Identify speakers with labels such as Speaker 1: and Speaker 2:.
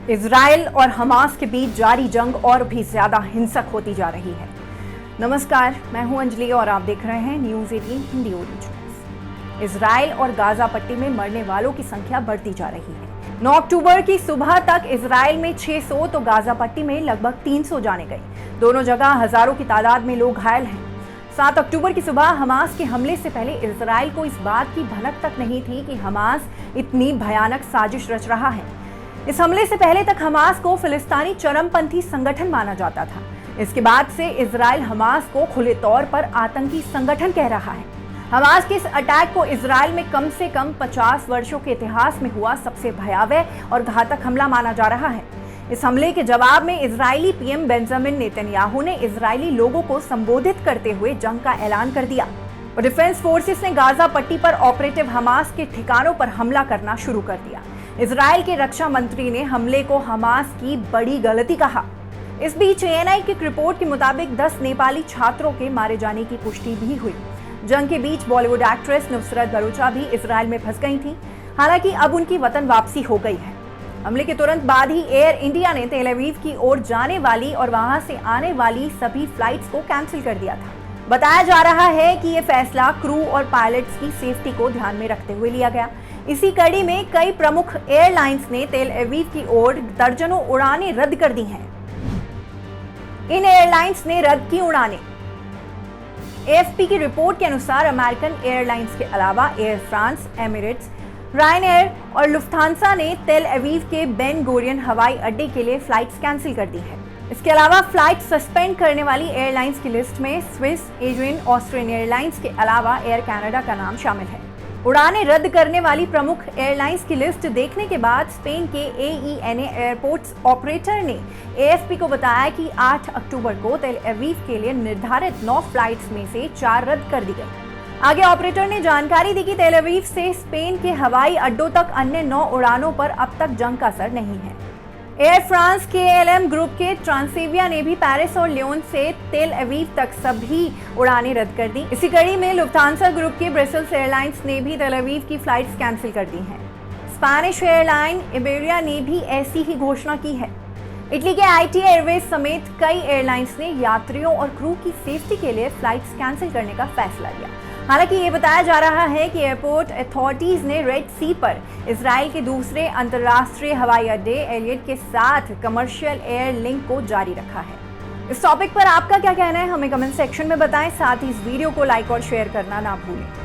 Speaker 1: Israel और Hamas के बीच जारी जंग और भी ज्यादा हिंसक होती जा रही है। नमस्कार, मैं हूं अंजलि और आप देख रहे हैं न्यूज़ 18 हिंदी ओरिजिनल्स। इजराइल और गाजा पट्टी में मरने वालों की संख्या बढ़ती जा रही है। 9 अक्टूबर की सुबह तक इजराइल में 600 तो गाजा पट्टी में लगभग 300 जाने गई। दोनों जगह हजारों की तादाद में लोग घायल हैं। 7 अक्टूबर की सुबह हमास के हमले से पहले इजराइल को इस बात की भनक तक नहीं थी कि हमास इतनी भयानक साजिश रच रहा है। इस हमले से पहले तक हमास को फिलिस्तीनी चरमपंथी संगठन माना जाता था। इसके बाद से इजराइल हमास को खुले तौर पर आतंकी संगठन कह रहा है। हमास के इस अटैक को इजराइल में कम से कम 50 वर्षों के इतिहास में हुआ सबसे भयावह और घातक हमला माना जा रहा है। इस हमले के जवाब में इजरायली पीएम बेंजामिन नेतन्याहू ने इजरायली लोगों को संबोधित करते हुए जंग का ऐलान कर दिया और डिफेंस फोर्सेस ने गाजा पट्टी पर ऑपरेटिव हमास के ठिकानों पर हमला करना शुरू कर दिया। इजराइल के रक्षा मंत्री ने हमले को हमास की बड़ी गलती कहा। इस बीच एएनआई की रिपोर्ट के मुताबिक 10 नेपाली छात्रों के मारे जाने की पुष्टि भी हुई। जंग के बीच बॉलीवुड एक्ट्रेस नुसरत भरूचा भी इजराइल में फंस गई थी। हालांकि अब उनकी वतन वापसी हो गई है। हमले के तुरंत बाद ही एयर इंडिया ने तेल अवीव की ओर जाने वाली और वहां से आने वाली सभी फ्लाइट्स को कैंसिल कर दिया था। बताया जा रहा है कि ये फैसला क्रू और पायलट्स की सेफ्टी को ध्यान में रखते हुए लिया गया। इसी कड़ी में कई प्रमुख एयरलाइंस ने तेल अवीव की ओर दर्जनों उड़ानें रद्द कर दी हैं। इन एयरलाइंस ने रद्द की उड़ानें। एएफपी की रिपोर्ट के अनुसार अमेरिकन एयरलाइंस के अलावा एयर फ्रांस, एमिरेट्स, रायनएयर और लुफ्थांसा ने तेल अवीव के बेन गुरियन हवाई अड्डे के लिए फ्लाइट्स कैंसिल कर दी है। इसके अलावा फ्लाइट सस्पेंड करने वाली एयरलाइंस की लिस्ट में स्विस, एजियन, ऑस्ट्रियन एयरलाइंस के अलावा एयर कनाडा का नाम शामिल है। उड़ानें रद्द करने वाली प्रमुख एयरलाइंस की लिस्ट देखने के बाद स्पेन के एईएनए एयरपोर्ट्स ऑपरेटर ने एएफपी को बताया कि 8 अक्टूबर को तेल अवीव के लिए निर्धारित 9 फ्लाइट्स में से 4 रद्द कर दी गई। आगे ऑपरेटर ने जानकारी दी कि तेल अवीव से स्पेन के हवाई अड्डों तक अन्य 9 उड़ानों पर अब तक जंग का असर नहीं है। एयर फ्रांस के एलएम ग्रुप के ट्रांसेविया ने भी पेरिस और लियोन से तेल अवीव तक सभी उड़ानें रद्द कर दी। इसी कड़ी में लुफ्थांसा ग्रुप के ब्रसेल्स एयरलाइंस ने भी तेल अवीव की फ्लाइट्स कैंसिल कर दी हैं। स्पेनिश एयरलाइन इबेरिया ने भी ऐसी ही घोषणा की है। इटली के आईटी एयरवेज समेत कई एयरलाइंस ने यात्रियों और क्रू की सेफ्टी के लिए फ्लाइट्स कैंसिल करने का फैसला लिया। हालांकि ये बताया जा रहा है कि एयरपोर्ट अथॉरिटीज ने रेड सी पर इजराइल के दूसरे अंतर्राष्ट्रीय हवाई अड्डे एलियट के साथ कमर्शियल एयर लिंक को जारी रखा है। इस टॉपिक पर आपका क्या कहना है, हमें कमेंट सेक्शन में बताएं। साथ ही इस वीडियो को लाइक और शेयर करना ना भूलें।